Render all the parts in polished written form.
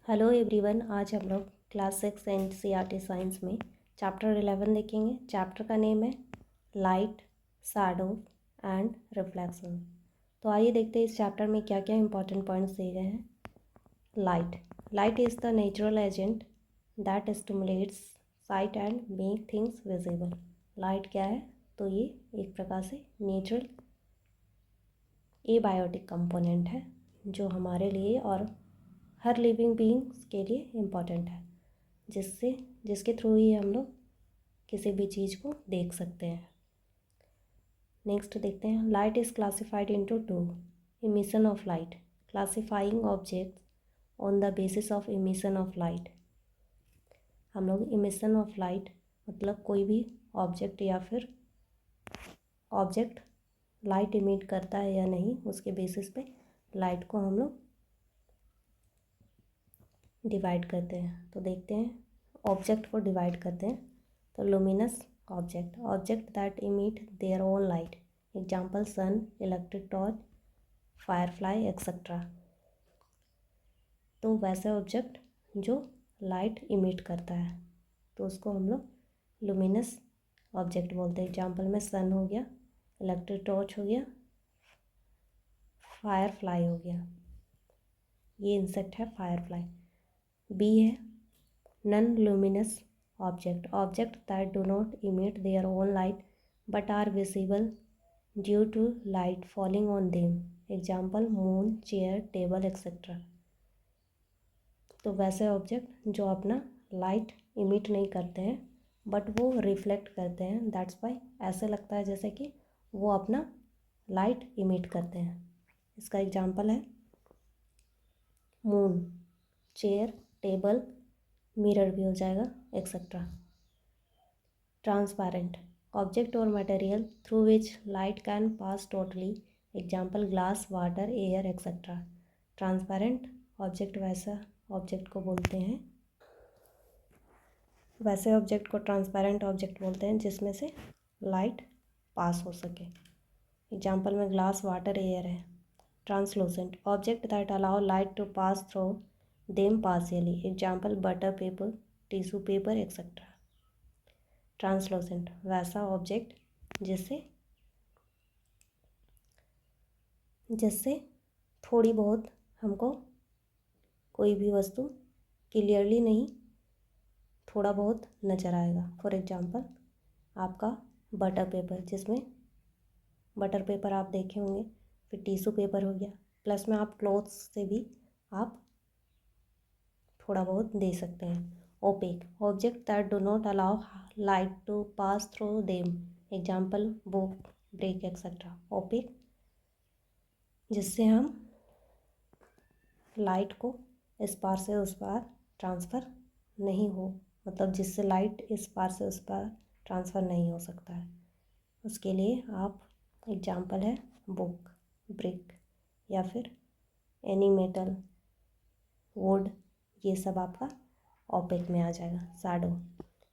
Hello everyone, आज हम लोग क्लास 6 एनसीईआरटी साइंस में चैप्टर 11 देखेंगे। चैप्टर का नेम है लाइट, शैडो एंड रिफ्लेक्शन। तो आइए देखते हैं इस चैप्टर में क्या क्या इंपॉर्टेंट पॉइंट्स दिए गए हैं। Light is the natural agent that stimulates site and make things visible. Light क्या है? तो ये एक प्रकार से नेचुरल एबायोटिक कंपोनेंट है जो हमारे लिए और हर लिविंग बीइंग्स के लिए इम्पॉर्टेंट है, जिसके थ्रू ही हम लोग किसी भी चीज़ को देख सकते हैं। नेक्स्ट देखते हैं, light is classified into two. Emission of light, classifying objects on the basis of emission of light. हम लोग इमिशन ऑफ लाइट मतलब कोई भी ऑब्जेक्ट या फिर ऑब्जेक्ट लाइट इमिट करता है या नहीं, उसके बेसिस पे लाइट को हम लोग डिवाइड करते हैं। तो देखते हैं, ऑब्जेक्ट को डिवाइड करते हैं। तो luminous object that emit their own light, example sun, electric torch, firefly etcetera. तो वैसे ऑब्जेक्ट जो लाइट इमिट करता है तो उसको हम लोग लुमिनस ऑब्जेक्ट बोलते हैं। एग्जाम्पल में सन हो गया, इलेक्ट्रिक टॉर्च हो गया, फायरफ्लाई हो गया। ये इंसेक्ट है फायरफ्लाई। बी है non luminous object that do not emit their own light but are visible due to light falling on them, example moon, chair, table etcetera. तो वैसे ऑब्जेक्ट जो अपना लाइट इमिट नहीं करते हैं बट वो रिफ्लेक्ट करते हैं, दैट्स वाई ऐसे लगता है जैसे कि वो अपना लाइट इमिट करते हैं। इसका एग्जाम्पल है मून, चेयर, टेबल, मिरर भी हो जाएगा एक्सेट्रा। ट्रांसपेरेंट ऑब्जेक्ट और material through which light can pass totally, example glass, water, air etcetera. Transparent object वैसा ऑब्जेक्ट को बोलते हैं, वैसे ऑब्जेक्ट को ट्रांसपेरेंट ऑब्जेक्ट बोलते हैं जिसमें से लाइट पास हो सके। एग्जाम्पल में ग्लास, वाटर, एयर है। Translucent object that allow light to pass through them partially, example butter paper, tissue paper etcetera. Translucent वैसा ऑब्जेक्ट जिससे थोड़ी बहुत हमको कोई भी वस्तु क्लियरली नहीं, थोड़ा बहुत नज़र आएगा। फॉर एग्जांपल आपका बटर पेपर, जिसमें बटर पेपर आप देखे होंगे, फिर टिश्यू पेपर हो गया, प्लस में आप क्लॉथ्स से भी आप थोड़ा बहुत दे सकते हैं। Opaque object that do not allow light to pass through them, example book, brick etcetera. Opaque जिससे हम लाइट को इस पार से उस पार ट्रांसफ़र नहीं हो, मतलब जिससे लाइट इस पार से उस पार ट्रांसफ़र नहीं हो सकता है, उसके लिए आप एग्जाम्पल है बुक, ब्रिक या फिर एनी मेटल, वुड, ये सब आपका ओपेक में आ जाएगा। Shadow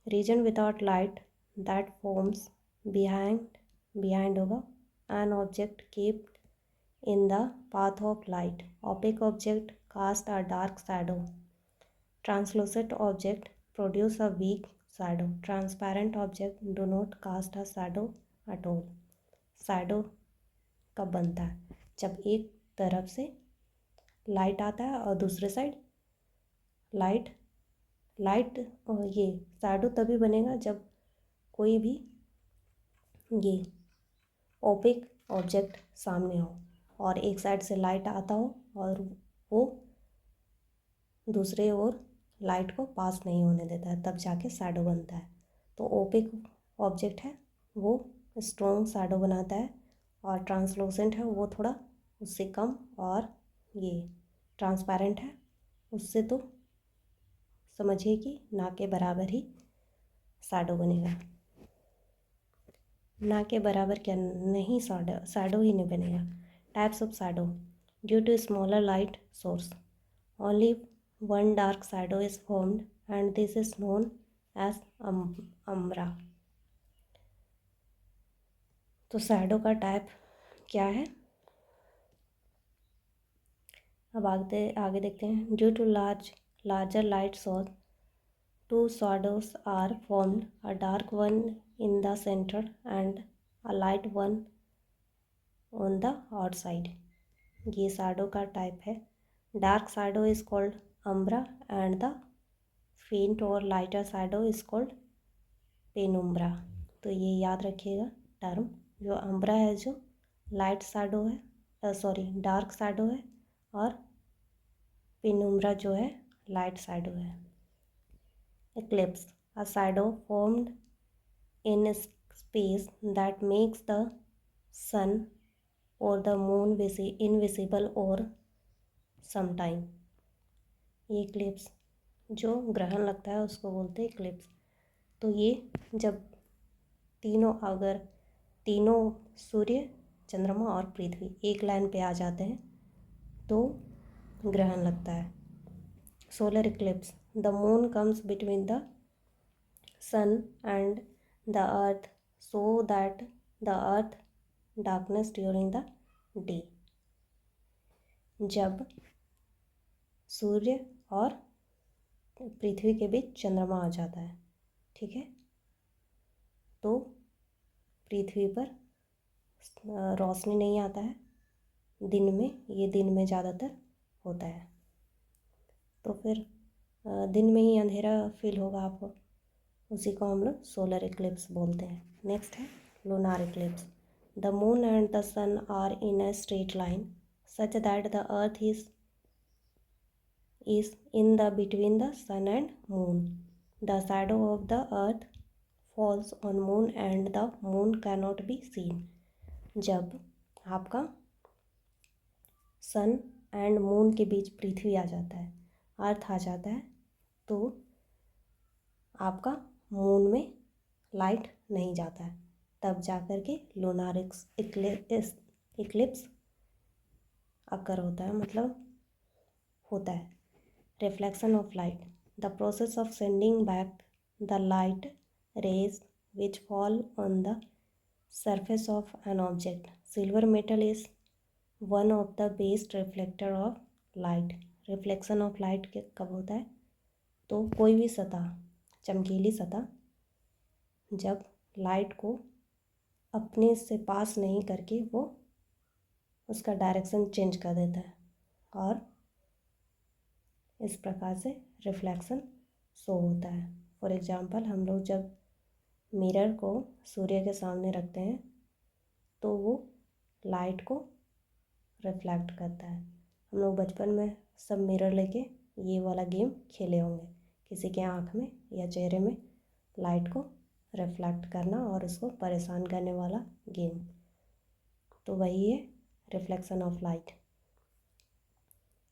region without light that forms behind होगा an object keeped in the path of light. Opaque object cast a dark shadow. Translucent object produce a weak shadow. Transparent object do not cast a shadow at all. Shadow कब बनता है? जब एक तरफ से light आता है और दूसरे साइड लाइट ये शैडो तभी बनेगा जब कोई भी ये ओपेक ऑब्जेक्ट सामने हो और एक साइड से लाइट आता हो और वो दूसरे ओर लाइट को पास नहीं होने देता है, तब जाके शैडो बनता है। तो ओपेक ऑब्जेक्ट है वो स्ट्रॉन्ग शैडो बनाता है और ट्रांसलूसेंट है वो थोड़ा उससे कम, और ये ट्रांसपेरेंट है उससे तो समझिए कि ना के बराबर ही शैडो बनेगा। ना के बराबर क्या, नहीं, शैडो ही नहीं बनेगा। Types of shadow due to smaller light source only one dark shadow is formed and this is known as umbra. तो शैडो का टाइप क्या है, अब आगे देखते हैं। Due to large larger light source, two shadows are formed, a dark one in the center and a light one on the outside. ये shadow का type है. Dark shadow is called umbra and the faint और lighter shadow is called penumbra. तो ये याद रखिएगा term. जो umbra है जो लाइट शैडो है, सॉरी डार्क शैडो है, और पेनुम्ब्रा जो है लाइट शैडो है. Eclipse, a shadow formed in space that makes the sun और द मून इनविजिबल और समटाइम. ये एक्लिप्स जो ग्रहण लगता है उसको बोलते हैं एक्लिप्स. तो ये जब अगर तीनों सूर्य, चंद्रमा और पृथ्वी एक लाइन पे आ जाते हैं तो ग्रहण लगता है. Solar eclipse, the moon comes between the sun and the earth so that the earth darkness during the day. जब सूर्य और पृथ्वी के बीच चंद्रमा आ जाता है, ठीक है, तो पृथ्वी पर रोशनी नहीं आता है दिन में. ये दिन में ज़्यादातर होता है. तो फिर दिन में ही अंधेरा फील होगा आपको. उसी को हम लोग सोलर इक्लिप्स बोलते हैं. नेक्स्ट है lunar eclipse. The moon and the sun are in a straight line such that the earth is in the between the sun and moon. The shadow of the earth falls on moon and the moon cannot be seen. जब आपका सन and moon के बीच पृथ्वी आ जाता है, अर्थ आ जाता है, तो आपका moon में लाइट नहीं जाता है. तब जाकर के लूनार इक्लिप्स अकर होता है, मतलब होता है. Reflection of light, the process of sending back the light rays which fall on the surface of an object. Silver metal is one of the best reflector of light. Reflection of light कब होता है? तो कोई भी सतह, चमकीली सतह, जब लाइट को अपने से पास नहीं करके वो उसका डायरेक्शन चेंज कर देता है और इस प्रकार से रिफ्लेक्शन शो होता है. फॉर एग्जांपल, हम लोग जब मिरर को सूर्य के सामने रखते हैं तो वो लाइट को रिफ्लेक्ट करता है. हम लोग बचपन में सब मिरर लेके ये वाला गेम खेले होंगे, किसी के आँख में या चेहरे में लाइट को रिफ्लेक्ट करना और उसको परेशान करने वाला गेम. तो वही है रिफ्लेक्शन ऑफ लाइट.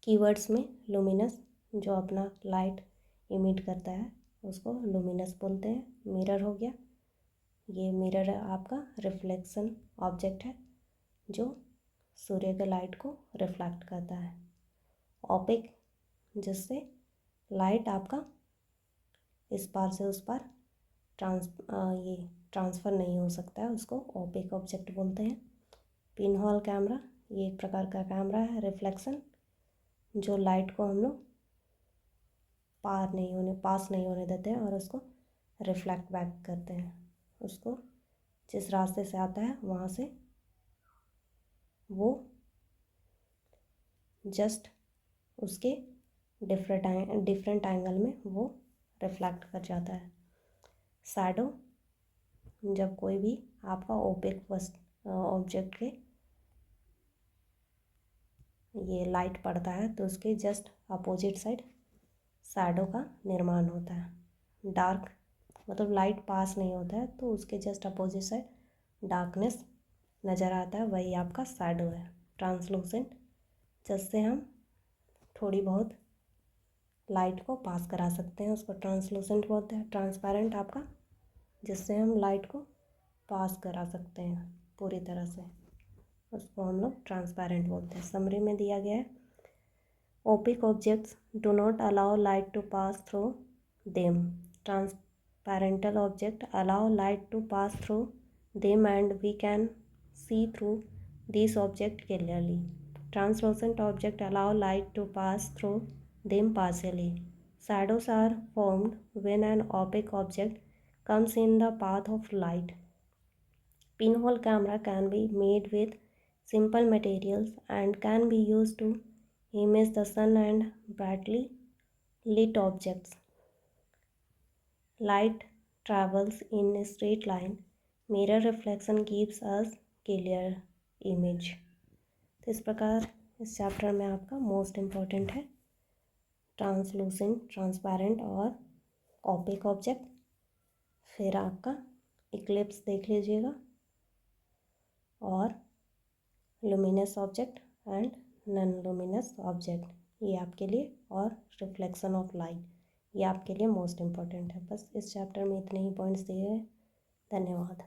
कीवर्ड्स में लुमिनस, जो अपना लाइट इमिट करता है उसको लुमिनस बोलते हैं. मिरर हो गया, ये मिरर आपका रिफ्लेक्शन ऑब्जेक्ट है जो सूर्य के लाइट को रिफ्लेक्ट करता है. ओपेक, जिससे लाइट आपका इस पार से उस पार ट्रांसफ़र नहीं हो सकता है, उसको ओपेक ऑब्जेक्ट बोलते हैं. पिन होल कैमरा, ये एक प्रकार का कैमरा है रिफ्लेक्शन, जो लाइट को हम लोग पास नहीं होने देते हैं और उसको रिफ्लेक्ट बैक करते हैं. उसको जिस रास्ते से आता है वहाँ से वो जस्ट उसके डिफरेंट एंगल में वो रिफ्लेक्ट कर जाता है. शैडो, जब कोई भी आपका ओपेक ऑब्जेक्ट के ये लाइट पड़ता है तो उसके जस्ट अपोजिट साइड शैडो का निर्माण होता है. डार्क, मतलब लाइट पास नहीं होता है तो उसके जस्ट अपोजिट साइड डार्कनेस नज़र आता है, वही आपका शैडो है. ट्रांसलूसेंट, जिससे हम थोड़ी बहुत लाइट को पास करा सकते हैं, उसको ट्रांसलूसेंट बोलते हैं. ट्रांसपेरेंट आपका, जिससे हम लाइट को पास करा सकते हैं पूरी तरह से, उसको हम लोग ट्रांसपेरेंट बोलते हैं. समरी में दिया गया है, opaque objects do not allow light to pass through them. Transparental object allow light to pass through them and we can see through these objects clearly. Translucent object allow light to pass through them partially. Shadows are formed when an opaque object comes in the path of light. Pinhole camera can be made with simple materials and can be used to image the sun and brightly lit objects. Light travels in a straight line. Mirror reflection gives us clear image. तो इस प्रकार इस chapter में आपका most important है translucent, transparent और opaque object. फिर आपका इक्लिप्स देख लीजिएगा और luminous object and non luminous object, ये आपके लिए, और रिफ्लेक्शन ऑफ लाइट, ये आपके लिए मोस्ट इम्पॉर्टेंट है। बस इस चैप्टर में इतने ही पॉइंट्स दिए हैं। धन्यवाद।